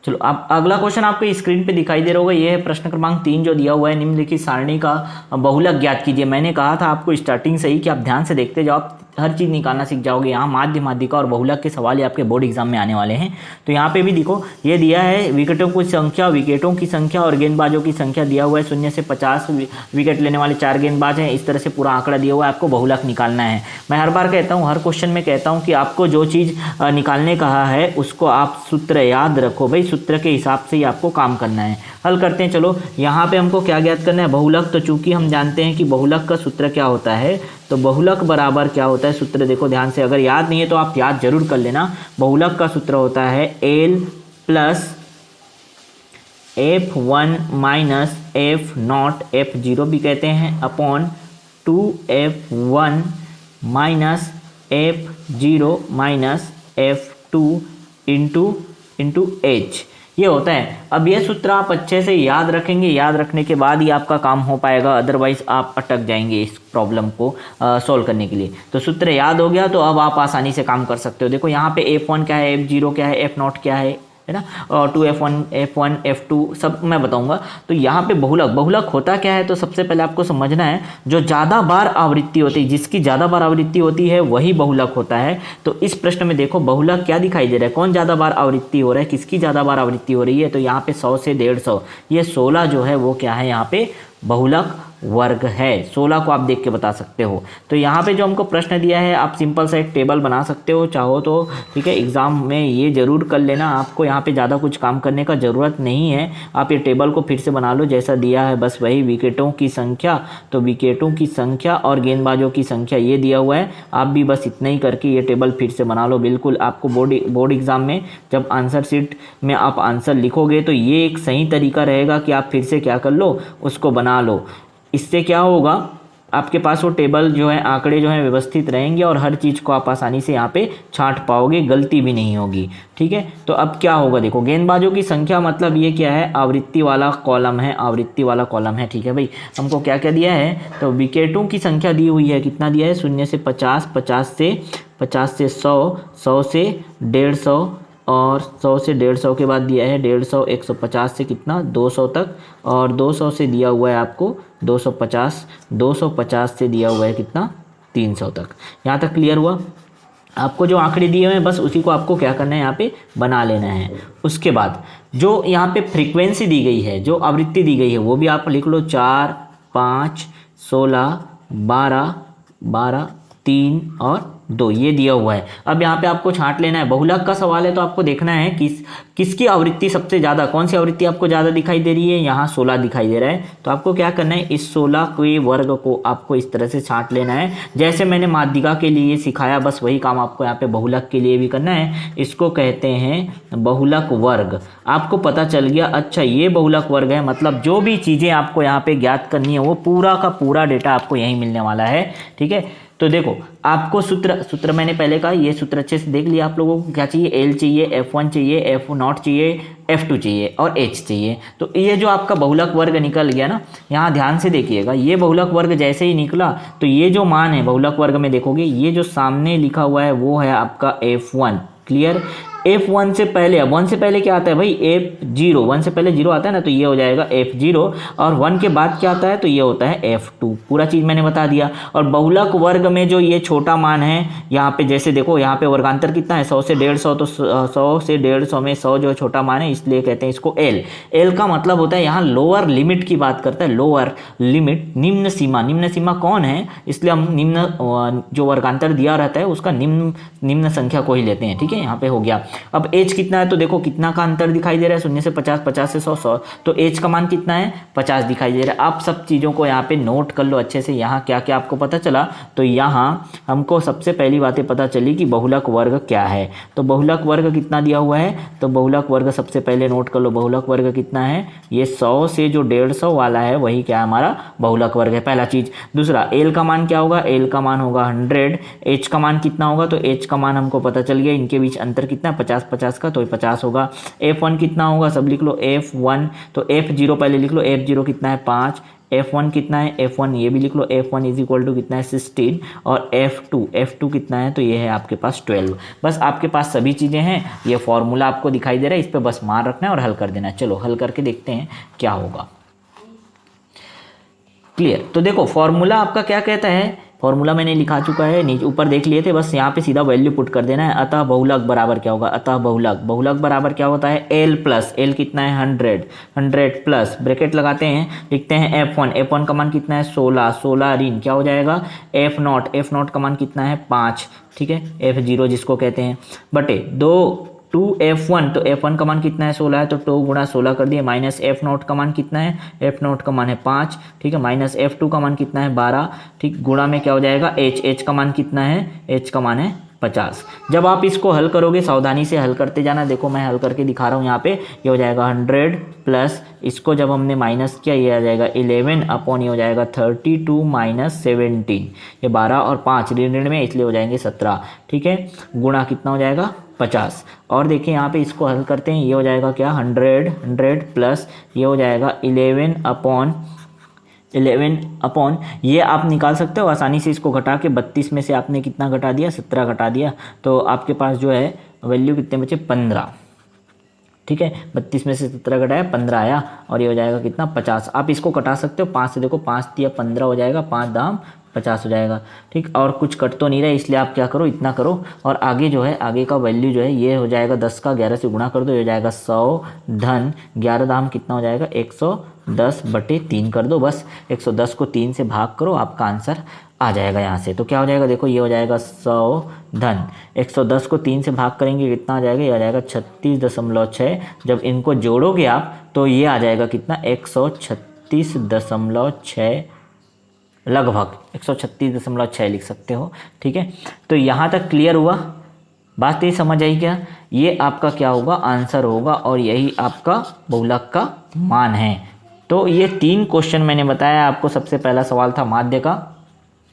चलो अब अगला क्वेश्चन आपको स्क्रीन पे दिखाई दे रहा होगा, ये है प्रश्न क्रमांक 3 जो दिया हुआ है, निम्नलिखित सारणी का बहुलक ज्ञात कीजिए। मैंने कहा था आपको स्टार्टिंग से ही कि आप ध्यान से देखते जाओ, आप हर चीज़ निकालना सीख जाओगे। यहाँ माध्य, माध्यिका और बहुलक के सवाल ये आपके बोर्ड एग्जाम में आने वाले हैं। तो यहाँ पे भी देखो ये दिया है विकेटों की संख्या और गेंदबाजों की संख्या दिया हुआ है, 0 से 50 विकेट लेने वाले 4 गेंदबाज हैं, इस तरह से पूरा आंकड़ा दिया हुआ है, आपको बहुलक निकालना है। मैं हर बार कहता हूँ, हर क्वेश्चन में कहता हूँ कि आपको जो चीज़ निकालने कहा है उसको आप सूत्र याद रखो भाई, सूत्र के हिसाब से ही आपको काम करना है। हल करते हैं। चलो यहाँ पे हमको क्या ज्ञात करना है बहुलक, तो चूंकि हम जानते हैं कि बहुलक का सूत्र क्या होता है, तो बहुलक बराबर क्या होता है सूत्र, देखो ध्यान से, अगर याद नहीं है तो आप याद जरूर कर लेना। बहुलक का सूत्र होता है L plus F1 minus F0, F0 भी कहते हैं, upon 2F1 minus F0 minus F2 into H, ये होता है। अब ये सूत्र आप अच्छे से याद रखेंगे, याद रखने के बाद ही आपका काम हो पाएगा, अदरवाइज आप अटक जाएंगे इस प्रॉब्लम को सॉल्व करने के लिए। तो सूत्र याद हो गया तो अब आप आसानी से काम कर सकते हो। देखो यहाँ पे F1 क्या है, F0 क्या है, F0 क्या है ना, और 2F1 F2 सब मैं बताऊंगा। तो यहाँ पे बहुलक होता क्या है, तो सबसे पहले आपको समझना है जो ज़्यादा बार आवृत्ति होती है, जिसकी ज़्यादा बार आवृत्ति होती है वही बहुलक होता है। तो इस प्रश्न में देखो बहुलक क्या दिखाई दे रहा है, कौन ज़्यादा बार आवृत्ति हो रहा है, किसकी ज़्यादा बार आवृत्ति हो रही है, तो यहाँ पे 100 से 150, ये 16 जो है वो क्या है यहाँ पे बहुलक वर्ग है। 16 को आप देख के बता सकते हो। तो यहाँ पे जो हमको प्रश्न दिया है, आप सिंपल सा एक टेबल बना सकते हो चाहो तो, ठीक है। एग्जाम में ये जरूर कर लेना, आपको यहाँ पे ज़्यादा कुछ काम करने का ज़रूरत नहीं है। आप ये टेबल को फिर से बना लो जैसा दिया है, बस वही विकेटों की संख्या, तो विकेटों की संख्या और गेंदबाजों की संख्या ये दिया हुआ है। आप भी बस इतना ही करके ये टेबल फिर से बना लो। बिल्कुल आपको बोर्ड एग्जाम में जब आंसर शीट में आप आंसर लिखोगे तो ये एक सही तरीका रहेगा कि आप फिर से क्या कर लो, उसको बना लो। इससे क्या होगा, आपके पास वो टेबल जो है, आंकड़े जो हैं व्यवस्थित रहेंगे और हर चीज़ को आप आसानी से यहाँ पे छांट पाओगे, गलती भी नहीं होगी, ठीक है। तो अब क्या होगा, देखो गेंदबाजों की संख्या मतलब ये क्या है, आवृत्ति वाला कॉलम है, आवृत्ति वाला कॉलम है, ठीक है भाई। हमको क्या क्या दिया है, तो विकेटों की संख्या दी हुई है, कितना दिया है 0 से 50, 50 से 100, 100 से 150, और 100 से 150 के बाद दिया है 150, 150 से कितना 200 तक, और 200 से दिया हुआ है आपको 250, 250 से दिया हुआ है कितना 300 तक। यहाँ तक क्लियर हुआ। आपको जो आंकड़े दिए हुए हैं बस उसी को आपको क्या करना है यहाँ पे बना लेना है। उसके बाद जो यहाँ पे फ्रीक्वेंसी दी गई है, जो आवृत्ति दी गई है वो भी आप लिख लो, 4, 5, 16, 12, 12, 3 और 2 ये दिया हुआ है। अब यहाँ पे आपको छांट लेना है। बहुलक का सवाल है तो आपको देखना है किसकी आवृत्ति सबसे ज़्यादा, कौन सी आवृत्ति आपको ज़्यादा दिखाई दे रही है। यहाँ 16 दिखाई दे रहा है, तो आपको क्या करना है, इस 16 के वर्ग को आपको इस तरह से छांट लेना है। जैसे मैंने माध्यिका के लिए सिखाया बस वही काम आपको यहाँ पे बहुलक के लिए भी करना है। इसको कहते हैं बहुलक वर्ग। आपको पता चल गया, अच्छा ये बहुलक वर्ग है, मतलब जो भी चीज़ें आपको यहाँ पे ज्ञात करनी है वो पूरा का पूरा डेटा आपको यहीं मिलने वाला है। ठीक है, तो देखो आपको सूत्र मैंने पहले कहा, ये सूत्र अच्छे से देख लिया। आप लोगों को क्या चाहिए, L चाहिए, F1 चाहिए, F0 चाहिए, F2 चाहिए और H चाहिए। तो ये जो आपका बहुलक वर्ग निकल गया ना, यहाँ ध्यान से देखिएगा, ये बहुलक वर्ग जैसे ही निकला तो ये जो मान है बहुलक वर्ग में देखोगे, ये जो सामने लिखा हुआ है वो है आपका F1। क्लियर। F1 से पहले, अब 1 से पहले क्या आता है भाई, F0। 1 से पहले 0 आता है ना, तो ये हो जाएगा F0, और 1 के बाद क्या आता है तो ये होता है F2। पूरा चीज़ मैंने बता दिया। और बहुलक वर्ग में जो ये छोटा मान है, यहाँ पे जैसे देखो यहाँ पे वर्गांतर कितना है 100 से 150, तो 100 से 150 में 100 जो छोटा मान है, इसलिए कहते हैं इसको L। L का मतलब होता है यहाँ लोअर लिमिट की बात करता है, लोअर लिमिट, निम्न सीमा। निम्न सीमा कौन है, इसलिए हम निम्न जो वर्गांतर दिया रहता है उसका निम्न संख्या को ही लेते हैं। ठीक है, यहाँ पे हो गया। अब एच कितना है तो देखो कितना का अंतर दिखाई दे रहा है, 0 से 50, 50 से 100, 100, तो एच का मान कितना है 50 दिखाई दे रहा है। आप सब चीज़ों को यहाँ पे नोट कर लो अच्छे से। यहाँ क्या क्या आपको पता चला, तो यहाँ हमको सबसे पहली बातें पता चली कि बहुलक वर्ग क्या है। तो बहुलक वर्ग कितना दिया हुआ है, तो बहुलक वर्ग सबसे पहले नोट कर लो, बहुलक वर्ग कितना है, ये 100 से जो 150 वाला है वही क्या है हमारा बहुलक वर्ग है, पहला चीज। दूसरा एल का मान क्या होगा, एल का मान होगा 100। एच का मान कितना होगा, तो एच का मान हमको पता चल गया, इनके बीच अंतर कितना 50-50 का, तो 50 होगा। F1 कितना होगा, सब लिख लो F1, तो F0 पहले लिख लो, F0 कितना है 5, F1 कितना है, F1 ये भी लिख लो, F1 इज इक्वल टू कितना है 16, और F2 कितना है, तो ये है आपके पास 12। बस आपके पास सभी चीज़ें हैं, ये फॉर्मूला आपको दिखाई दे रहा है, इस पर बस मान रखना है और हल कर देना है। चलो हल करके देखते हैं क्या होगा। क्लियर। तो देखो फॉर्मूला आपका क्या कहता है, फॉर्मूला मैंने लिखा चुका है, नीचे ऊपर देख लिए थे, बस यहाँ पे सीधा वैल्यू पुट कर देना है। अतः बहुलक बराबर क्या होगा, अतः बहुलक बराबर क्या होता है, L प्लस, L कितना है 100 प्लस, ब्रैकेट लगाते हैं, लिखते हैं F1 का मान कितना है 16 ऋण क्या हो जाएगा F0 का मान कितना है 5, ठीक है, F0 जिसको कहते हैं, बटे 2F1, तो F1 का मान कितना है 16 है, तो 2 गुणा 16 कर दिए, माइनस F0 का मान कितना है, F0 का मान है 5, ठीक है, माइनस F2 का मान कितना है 12, ठीक, गुणा में क्या हो जाएगा H का मान कितना है, H का मान है 50। जब आप इसको हल करोगे, सावधानी से हल करते जाना, देखो मैं हल करके दिखा रहा हूँ यहाँ पे, ये हो जाएगा 100 प्लस, इसको जब हमने माइनस किया ये आ जाएगा 11 अपॉन ये हो जाएगा 32 माइनस 17, ये 12 और 5 ऋण में इसलिए हो जाएंगे 17, ठीक है, गुणा कितना हो जाएगा 50। और देखिए यहाँ पे इसको हल करते हैं, ये हो जाएगा क्या 100 प्लस ये हो जाएगा 11 अपॉन ये आप निकाल सकते हो आसानी से, इसको घटा के 32 में से आपने कितना घटा दिया 17 घटा दिया, तो आपके पास जो है वैल्यू कितने बचे 15, ठीक है, 32 में से 17 घटाया 15 आया, और ये हो जाएगा कितना 50। आप इसको कटा सकते हो 5 से, देखो 5 दिया 15 हो जाएगा, 5 दाम 50 हो जाएगा, ठीक, और कुछ कट तो नहीं रहा, इसलिए आप क्या करो इतना करो, और आगे जो है आगे का वैल्यू जो है ये हो जाएगा 10 का 11 से गुणा कर दो, ये हो जाएगा 100 धन 11 दाम कितना हो जाएगा 110 बटे 3 कर दो, बस 110 को 3 से भाग करो, आपका आंसर आ जाएगा यहाँ से। तो क्या हो जाएगा, देखो ये हो जाएगा 100 धन 110 को 3 से भाग करेंगे कितना आ जाएगा, ये आ जाएगा 36.6। जब इनको जोड़ोगे आप तो ये आ जाएगा कितना 136.6, लगभग 136.6 लिख सकते हो, ठीक है। तो यहाँ तक क्लियर हुआ, बात ये समझ आई क्या, ये आपका क्या होगा आंसर होगा, और यही आपका बहुलक का मान है। तो ये 3 क्वेश्चन मैंने बताया आपको, सबसे पहला सवाल था माध्य का,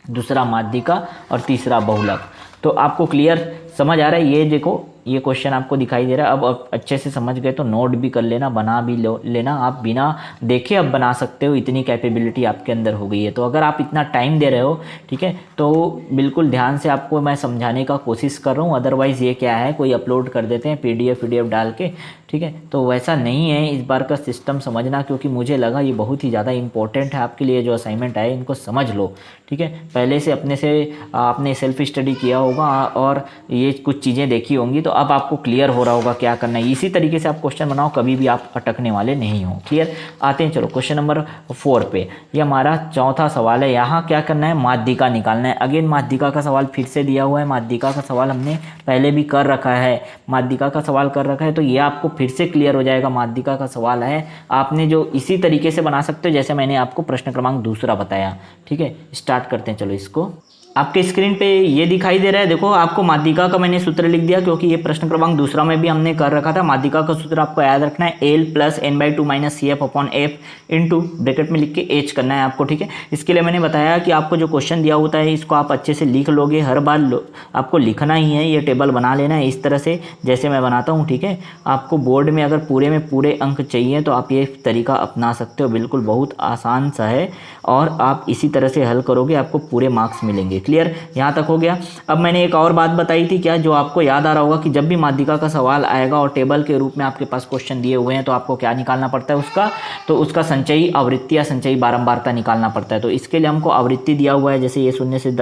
दूसरा माध्यिका और तीसरा बहुलक। तो आपको क्लियर समझ आ रहा है, ये देखो ये क्वेश्चन आपको दिखाई दे रहा है। अब आप अच्छे से समझ गए तो नोट भी कर लेना, बना भी लेना। आप बिना देखे अब बना सकते हो, इतनी कैपेबिलिटी आपके अंदर हो गई है। तो अगर आप इतना टाइम दे रहे हो, ठीक है, तो बिल्कुल ध्यान से आपको मैं समझाने का कोशिश कर रहा हूँ। अदरवाइज़ ये क्या है, कोई अपलोड कर देते हैं पीडीएफ डाल के, ठीक है, तो वैसा नहीं है। इस बार का सिस्टम समझना, क्योंकि मुझे लगा ये बहुत ही ज़्यादा इंपॉर्टेंट है आपके लिए। जो असाइनमेंट आए इनको समझ लो, ठीक है। पहले से अपने से आपने सेल्फ स्टडी किया होगा और ये कुछ चीज़ें देखी होंगी, तो अब आपको क्लियर हो रहा होगा क्या करना है। इसी तरीके से आप क्वेश्चन बनाओ, कभी भी आप अटकने वाले नहीं हो। क्लियर? आते हैं चलो क्वेश्चन नंबर 4 पे। ये हमारा चौथा सवाल है। यहाँ क्या करना है, माध्यिका निकालना है। अगेन माध्यिका का सवाल फिर से दिया हुआ है। माध्यिका का सवाल हमने पहले भी कर रखा है, माध्यिका का सवाल कर रखा है, तो ये आपको फिर से क्लियर हो जाएगा। माध्यिका का सवाल है, आपने जो इसी तरीके से बना सकते हो जैसे मैंने आपको प्रश्न क्रमांक दूसरा बताया, ठीक है। स्टार्ट करते हैं चलो इसको। आपके स्क्रीन पे ये दिखाई दे रहा है, देखो आपको माध्यिका का मैंने सूत्र लिख दिया, क्योंकि ये प्रश्न क्रमांक दूसरा में भी हमने कर रखा था। माध्यिका का सूत्र आपको याद रखना है, L plus n/2 minus CF/F into bracket में लिख के H करना है आपको, ठीक है। इसके लिए मैंने बताया कि आपको जो क्वेश्चन दिया होता है इसको आप अच्छे से लिख लोगे, हर बार आपको लिखना ही है। ये टेबल बना लेना है इस तरह से जैसे मैं बनाता हूँ, ठीक है। आपको बोर्ड में अगर पूरे में पूरे अंक चाहिए तो आप ये तरीका अपना सकते हो, बिल्कुल बहुत आसान सा है, और आप इसी तरह से हल करोगे आपको पूरे मार्क्स मिलेंगे। क्लियर? यहाँ तक हो गया। अब मैंने एक और बात बताई थी क्या, जो आपको याद आ रहा होगा कि जब भी माध्यिका का सवाल आएगा और टेबल के रूप में आपके पास क्वेश्चन दिए हुए हैं, तो आपको क्या निकालना पड़ता है उसका, तो उसका संचयी आवृत्ति या संचयी बारंबारता निकालना पड़ता है। तो इसके लिए हमको आवृत्ति दिया हुआ है, जैसे ये 0 से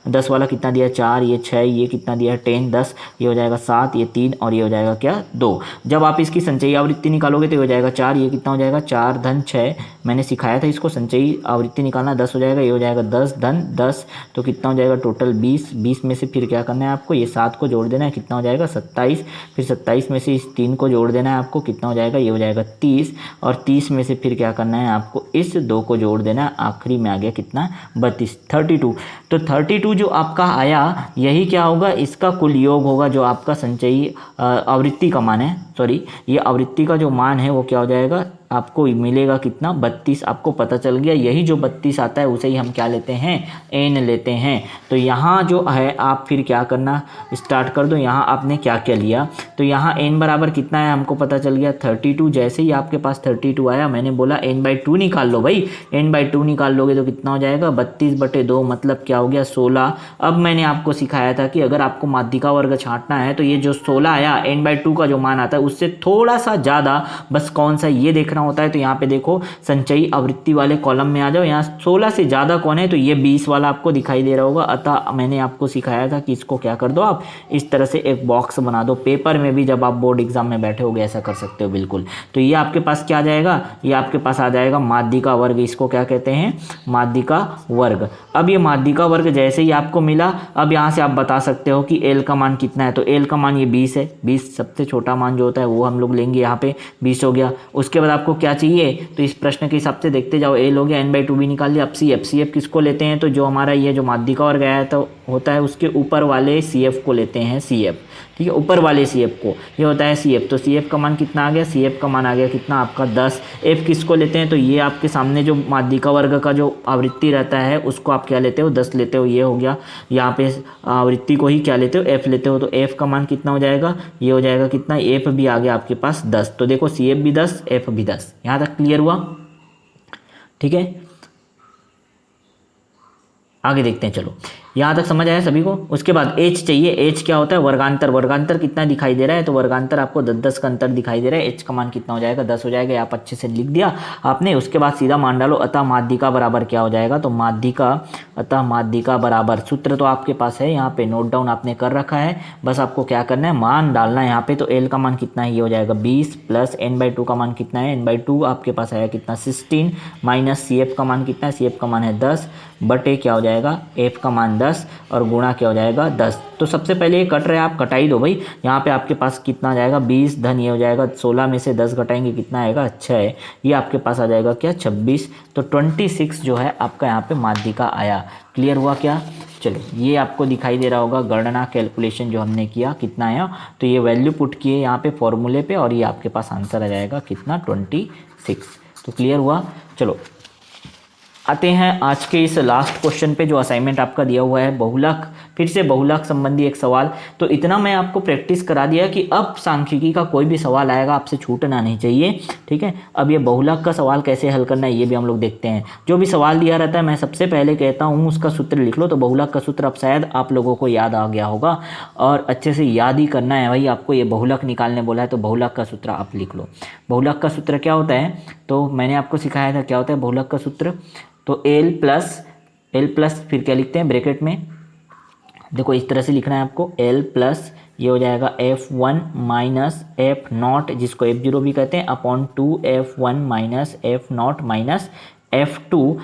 10 वाला कितना दिया है 4, ये 6, ये कितना दिया है 10, 10, ये हो जाएगा 7, ये 3 और ये हो जाएगा क्या 2। जब आप इसकी संचयी आवृत्ति निकालोगे तो ये हो जाएगा 4, ये कितना हो जाएगा 4 धन 6, मैंने सिखाया था इसको संचयी आवृत्ति निकालना, 10 हो जाएगा, ये हो जाएगा 10 धन 10, तो कितना हो जाएगा टोटल 20, 20 में से फिर क्या करना है आपको, ये 7 को जोड़ देना है, कितना हो जाएगा 27, फिर 27 में से इस 3 को जोड़ देना है आपको, कितना हो जाएगा, ये हो जाएगा 30, और 30 में से फिर क्या करना है आपको, इस 2 को जोड़ देना है, आखिरी में आ गया कितना 32, 32। तो 32 जो आपका आया यही क्या होगा, इसका कुल योग होगा, जो आपका संचयी आवृत्ति का मान है, सॉरी ये आवृत्ति का जो मान है वो क्या हो जाएगा, आपको मिलेगा कितना 32। आपको पता चल गया, यही जो 32 आता है उसे ही हम क्या लेते हैं, एन लेते हैं। तो यहाँ जो है आप फिर क्या करना स्टार्ट कर दो। यहाँ आपने क्या क्या लिया, तो यहाँ एन बराबर कितना है हमको पता चल गया 32। जैसे ही आपके पास 32 आया, मैंने बोला n/2 निकाल लो भाई, n/2 निकाल लोगे तो कितना हो जाएगा 32/2, मतलब क्या हो गया 16। अब मैंने आपको सिखाया था कि अगर आपको माध्यिका वर्ग छांटना है तो ये जो 16 आया n/2 का जो मान आता है उससे थोड़ा सा ज़्यादा, बस कौन सा ये देखना होता है। तो यहाँ पे देखो संचयी आवृत्ति वाले कॉलम में आ जाओ, यहाँ 16 से ज़्यादा कौन है, तो ये 20 वाला आपको दिखाई दे रहा होगा। अतः मैंने आपको सिखाया था कि इसको क्या कर दो, आप इस तरह से एक बॉक्स बना दो। पेपर में भी जब आप बोर्ड एग्जाम में बैठे होगे ऐसा कर सकते हो बिल्कुल। तो ये आपके पास क्या आ जाएगा, ये आपके पास आ जाएगा माध्यिका वर्ग। इसको क्या कहते हैं, माध्यिका वर्ग। अब ये माध्यिका वर्ग जैसे ही आपको मिला, अब यहाँ से आप बता सकते हो कि एल का मान कितना है। तो एल का मान ये 20 है, 20 सबसे छोटा मान जो होता है वो हम लोग लेंगे, यहाँ पे 20 हो गया। उसके बाद आपको क्या चाहिए, तो इस प्रश्न के हिसाब से देखते जाओ, एल हो गया, n/2 भी निकाल लिया। अब CF किसको लेते हैं, तो जो हमारा ये जो माध्यिका वर्ग आया तो होता है उसके ऊपर वाले CF को लेते हैं, CF, ठीक है, ऊपर वाले CF को, ये होता है CF। तो CF का मान कितना आ गया, CF का मान आ गया कितना आपका 10। F किसको लेते हैं, तो ये आपके सामने जो माध्यिका वर्ग का जो आवृत्ति रहता है उसको आप क्या लेते हो, 10 लेते हो, ये हो गया। यहाँ पे आवृत्ति को ही क्या लेते हो, F लेते हो। तो F का मान कितना हो जाएगा, ये हो जाएगा कितना, F भी आ गया आपके पास 10। तो देखो CF भी 10, F भी 10। यहाँ तक क्लियर हुआ, ठीक है। आगे देखते हैं चलो, यहाँ तक समझ आया सभी को। उसके बाद H चाहिए। H क्या होता है, वर्गांतर। वर्गांतर कितना दिखाई दे रहा है, तो वर्गांतर आपको 10-10 का अंतर दिखाई दे रहा है। H का मान कितना हो जाएगा, 10 हो जाएगा। आप अच्छे से लिख दिया आपने। उसके बाद सीधा मान डालो, अतः माध्यिका बराबर क्या हो जाएगा, तो माध्यिका, अतः माध्यिका बराबर, सूत्र तो आपके पास है, यहाँ पे नोट डाउन आपने कर रखा है, बस आपको क्या करना है, मान डालना है यहाँ पे। तो L का मान कितना है, ये हो जाएगा 20, प्लस n/2 का मान कितना है, n/2 आपके पास आया कितना 16, माइनस CF का मान कितना है, CF का मान है 10, बटे क्या हो जाएगा F का मान 10, और गुणा क्या हो जाएगा 10। तो सबसे पहले ये कट रहे हैं, आप कटाई दो भाई। यहाँ पे आपके पास कितना आ जाएगा 20 धन ये हो जाएगा 16 में से 10 घटाएंगे कितना आएगा 6, ये आपके पास आ जाएगा क्या 26। तो 26 जो है आपका यहाँ पे माध्यिका आया। क्लियर हुआ क्या। चलो ये आपको दिखाई दे रहा होगा गणना कैलकुलेशन जो हमने किया कितना आया, तो ये वैल्यू पुट किए यहाँ पे फॉर्मूले पे, और ये आपके पास आंसर आ जाएगा कितना 26। तो क्लियर हुआ। चलो आते हैं आज के इस लास्ट क्वेश्चन पे जो असाइनमेंट आपका दिया हुआ है बहुलक फिर से बहुलक संबंधी एक सवाल। तो इतना मैं आपको प्रैक्टिस करा दिया कि अब सांख्यिकी का कोई भी सवाल आएगा आपसे छूटना नहीं चाहिए, ठीक है। अब ये बहुलक का सवाल कैसे हल करना है ये भी हम लोग देखते हैं। जो भी सवाल दिया रहता है मैं सबसे पहले कहता हूँ उसका सूत्र लिख लो। तो बहुलक का सूत्र अब शायद आप लोगों को याद आ गया होगा और अच्छे से याद ही करना है भाई। आपको ये बहुलक निकालने बोला है तो बहुलक का सूत्र आप लिख लो। बहुलक का सूत्र क्या होता है तो मैंने आपको सिखाया था क्या होता है बहुलक का सूत्र। तो एल प्लस फिर क्या लिखते हैं ब्रैकेट में, देखो इस तरह से लिखना है आपको, एल प्लस ये हो जाएगा F1 माइनस F0 जिसको F0 भी कहते हैं upon 2F1 minus F0 minus F2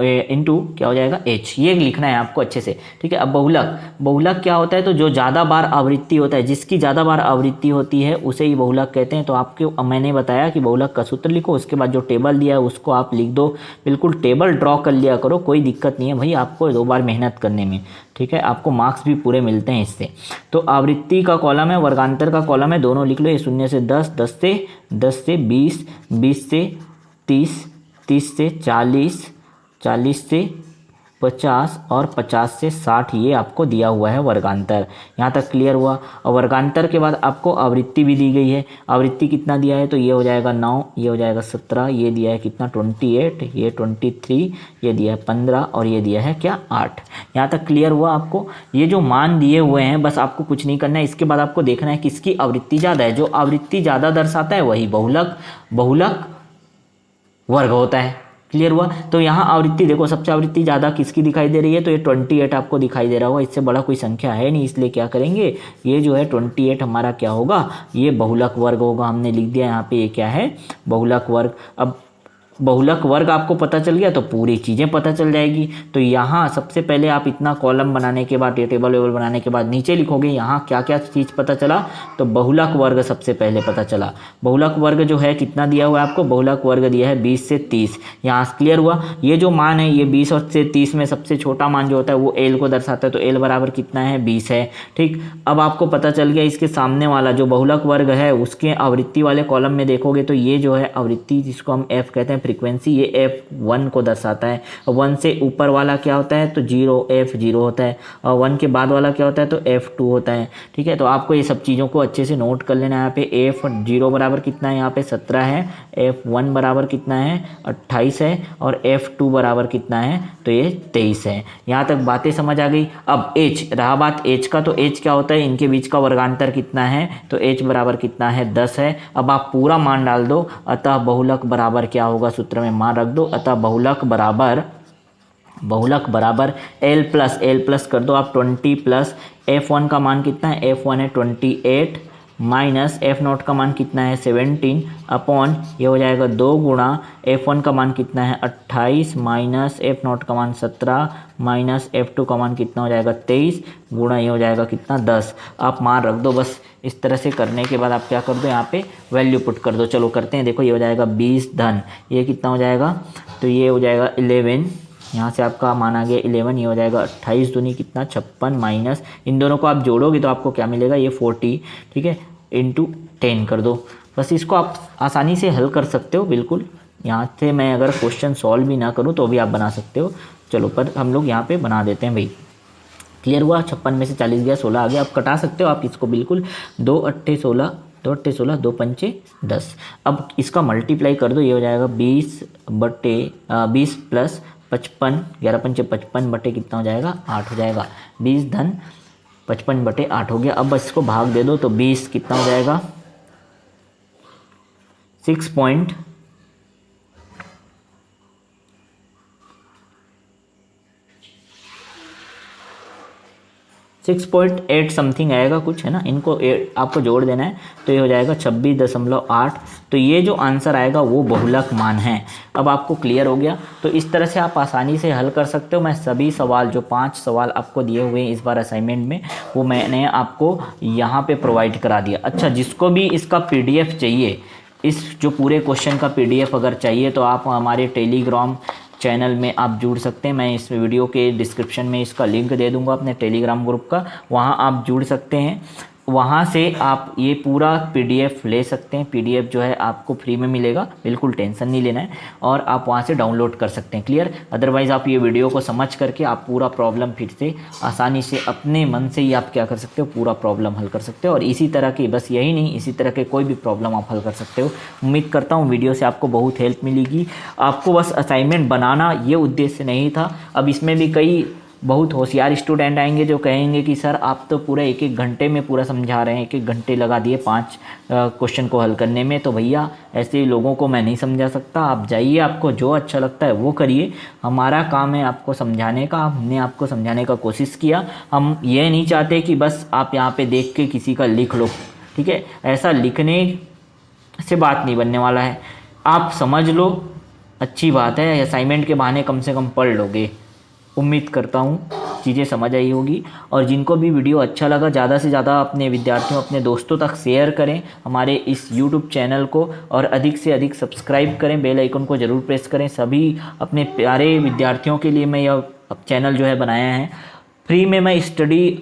into क्या हो जाएगा H। ये लिखना है आपको अच्छे से, ठीक है। अब बहुलक क्या होता है तो जो ज़्यादा बार आवृत्ति होता है, जिसकी ज़्यादा बार आवृत्ति होती है उसे ही बहुलक कहते हैं। तो आपको मैंने बताया कि बहुलक का सूत्र लिखो, उसके बाद जो टेबल दिया है उसको आप लिख दो। बिल्कुल टेबल ड्रॉ कर लिया करो, कोई दिक्कत नहीं है भाई आपको 2 बार मेहनत करने में, ठीक है। आपको मार्क्स भी पूरे मिलते हैं इससे। तो आवृत्ति का कॉलम है, वर्गांतर का कॉलम है, दोनों लिख लो। ये 0 से 10, 10 से 20, 20 से 30, 30 से 40, 40 से 50 और 50 से 60 ये आपको दिया हुआ है वर्गांतर। यहाँ तक क्लियर हुआ। और वर्गांतर के बाद आपको आवृत्ति भी दी गई है। आवृत्ति कितना दिया है तो ये हो जाएगा 9, ये हो जाएगा 17, ये दिया है कितना 28, ये 23, ये दिया है 15 और ये दिया है क्या 8। यहाँ तक क्लियर हुआ आपको। ये जो मान दिए हुए हैं बस आपको कुछ नहीं करना है। इसके बाद आपको देखना है किसकी आवृत्ति ज़्यादा है। जो आवृत्ति ज़्यादा दर्शाता है वही बहुलक वर्ग होता है। क्लियर हुआ। तो यहाँ आवृत्ति देखो सबसे आवृत्ति ज़्यादा किसकी दिखाई दे रही है तो ये 28 आपको दिखाई दे रहा होगा। इससे बड़ा कोई संख्या है नहीं, इसलिए क्या करेंगे ये जो है 28 हमारा क्या होगा ये बहुलक वर्ग होगा। हमने लिख दिया यहाँ पे ये क्या है बहुलक वर्ग। अब बहुलक वर्ग आपको पता चल गया तो पूरी चीज़ें पता चल जाएगी। तो यहाँ सबसे पहले आप इतना कॉलम बनाने के बाद, ये टेबल वेबल बनाने के बाद नीचे लिखोगे यहाँ क्या क्या चीज़ पता चला। तो बहुलक वर्ग सबसे पहले पता चला। बहुलक वर्ग जो है कितना दिया हुआ है आपको, बहुलक वर्ग दिया है 20 से 30। यहाँ क्लियर हुआ। ये जो मान है ये 20 और से 30 में सबसे छोटा मान जो होता है वो एल को दर्शाता है। तो एल बराबर कितना है 20 है, ठीक। अब आपको पता चल गया इसके सामने वाला जो बहुलक वर्ग है उसके आवृत्ति वाले कॉलम में देखोगे तो ये जो है आवृत्ति जिसको हम एफ कहते हैं फ्रीक्वेंसी, ये F1 को दर्शाता है। 1 से ऊपर वाला क्या होता है तो 0 F0 होता है और 1 के बाद वाला क्या होता है तो F2 होता है, ठीक है। तो आपको ये सब चीज़ों को अच्छे से नोट कर लेना है। यहाँ पे F0 बराबर कितना है यहाँ पे 17 है, F1 बराबर कितना है 28 है और F2 बराबर कितना है तो ये 23 है। यहाँ तक बातें समझ आ गई। अब H रहा बात H का, तो H क्या होता है इनके बीच का वर्गांतर कितना है तो H बराबर कितना है 10 है। अब आप पूरा मान डाल दो, अतः बहुलक बराबर क्या होगा सूत्र में मान रख दो। अतः बहुलक बराबर L प्लस कर दो आप 20 प्लस F1 का मान कितना है F1 है 28 माइनस F0 का मान कितना है 17 अपॉन ये हो जाएगा 2 गुणा F1 का मान कितना है 28 माइनस F0 का मान 17 माइनस F2 का मान कितना हो जाएगा 23 गुणा ये हो जाएगा कितना 10। आप मान रख दो बस। इस तरह से करने के बाद आप क्या कर दो यहाँ पे वैल्यू पुट कर दो। चलो करते हैं। देखो ये हो जाएगा 20 धन ये कितना हो जाएगा तो ये हो जाएगा 11, यहाँ से आपका मान आ गया 11, ये हो जाएगा 28 दूनी कितना 56 माइनस इन दोनों को आप जोड़ोगे तो आपको क्या मिलेगा ये 40, ठीक है, इंटू 10 कर दो। बस इसको आप आसानी से हल कर सकते हो बिल्कुल। यहाँ से मैं अगर क्वेश्चन सॉल्व भी ना करूँ तो भी आप बना सकते हो। चलो पर हम लोग यहाँ पे बना देते हैं भाई। क्लियर हुआ। 56 में से 40 गया 16 आ गया। आप कटा सकते हो आप इसको बिल्कुल। 2 अट्ठे 16, 2 अट्ठे 16, 2 पंचे 10। अब इसका मल्टीप्लाई कर दो, ये हो जाएगा 20 प्लस 55, 11 पंचे 55 बटे कितना हो जाएगा 8 हो जाएगा। 20 धन 55 बटे 8 हो गया। अब बस इसको भाग दे दो तो 20 कितना हो जाएगा 6.8 समथिंग आएगा कुछ, है ना। इनको आपको जोड़ देना है तो ये हो जाएगा 26.8। तो ये जो आंसर आएगा वो बहुलक मान है। अब आपको क्लियर हो गया। तो इस तरह से आप आसानी से हल कर सकते हो। मैं सभी सवाल जो 5 सवाल आपको दिए हुए हैं इस बार असाइनमेंट में वो मैंने आपको यहाँ पे प्रोवाइड करा दिया। अच्छा, जिसको भी इसका PDF चाहिए, इस जो पूरे क्वेश्चन का PDF अगर चाहिए तो आप हमारे टेलीग्राम चैनल में आप जुड़ सकते हैं। मैं इस वीडियो के डिस्क्रिप्शन में इसका लिंक दे दूंगा अपने टेलीग्राम ग्रुप का, वहाँ आप जुड़ सकते हैं। वहाँ से आप ये पूरा पीडीएफ ले सकते हैं। पीडीएफ जो है आपको फ्री में मिलेगा, बिल्कुल टेंशन नहीं लेना है, और आप वहाँ से डाउनलोड कर सकते हैं। क्लियर? अदरवाइज़ आप ये वीडियो को समझ करके आप पूरा प्रॉब्लम फिर से आसानी से अपने मन से ही आप क्या कर सकते हो, पूरा प्रॉब्लम हल कर सकते हो। और इसी तरह की, बस यही नहीं, इसी तरह के कोई भी प्रॉब्लम आप हल कर सकते हो। उम्मीद करता हूँ वीडियो से आपको बहुत हेल्प मिलेगी। आपको बस असाइनमेंट बनाना ये उद्देश्य नहीं था। अब इसमें भी कई बहुत होशियार स्टूडेंट आएंगे जो कहेंगे कि सर आप तो पूरा एक एक घंटे में पूरा समझा रहे हैं, एक एक घंटे लगा दिए 5 क्वेश्चन को हल करने में। तो भैया ऐसे लोगों को मैं नहीं समझा सकता। आप जाइए, आपको जो अच्छा लगता है वो करिए। हमारा काम है आपको समझाने का। हमने आपको समझाने का कोशिश किया। हम ये नहीं चाहते कि बस आप यहाँ पे देख के किसी का लिख लो, ठीक है? ऐसा लिखने से बात नहीं बनने वाला है। आप समझ लो, अच्छी बात है, असाइनमेंट के बहाने कम से कम पढ़ लोगे। उम्मीद करता हूँ चीज़ें समझ आई होगी। और जिनको भी वीडियो अच्छा लगा, ज़्यादा से ज़्यादा अपने विद्यार्थियों, अपने दोस्तों तक शेयर करें हमारे इस YouTube चैनल को, और अधिक से अधिक सब्सक्राइब करें, बेल आइकन को ज़रूर प्रेस करें। सभी अपने प्यारे विद्यार्थियों के लिए मैं यह चैनल जो है बनाया है। फ्री में मैं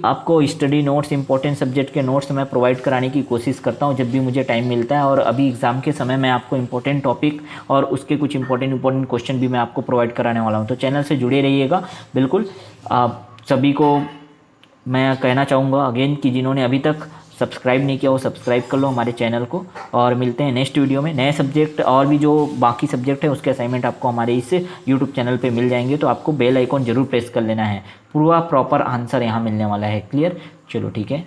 आपको स्टडी नोट्स, इंपॉर्टेंट सब्जेक्ट के नोट्स मैं प्रोवाइड कराने की कोशिश करता हूं जब भी मुझे टाइम मिलता है। और अभी एग्ज़ाम के समय मैं आपको इंपॉर्टेंट टॉपिक और उसके कुछ इंपॉर्टेंट क्वेश्चन भी मैं आपको प्रोवाइड कराने वाला हूं। तो चैनल से जुड़े रहिएगा बिल्कुल। आप सभी को मैं कहना चाहूँगा अगेन कि जिन्होंने अभी तक सब्सक्राइब नहीं किया वो सब्सक्राइब कर लो हमारे चैनल को। और मिलते हैं नेक्स्ट वीडियो में। नए सब्जेक्ट और भी जो बाकी सब्जेक्ट है उसके असाइनमेंट आपको हमारे इस यूट्यूब चैनल पे मिल जाएंगे। तो आपको बेल आइकॉन ज़रूर प्रेस कर लेना है, पूरा प्रॉपर आंसर यहाँ मिलने वाला है। क्लियर? चलो ठीक है।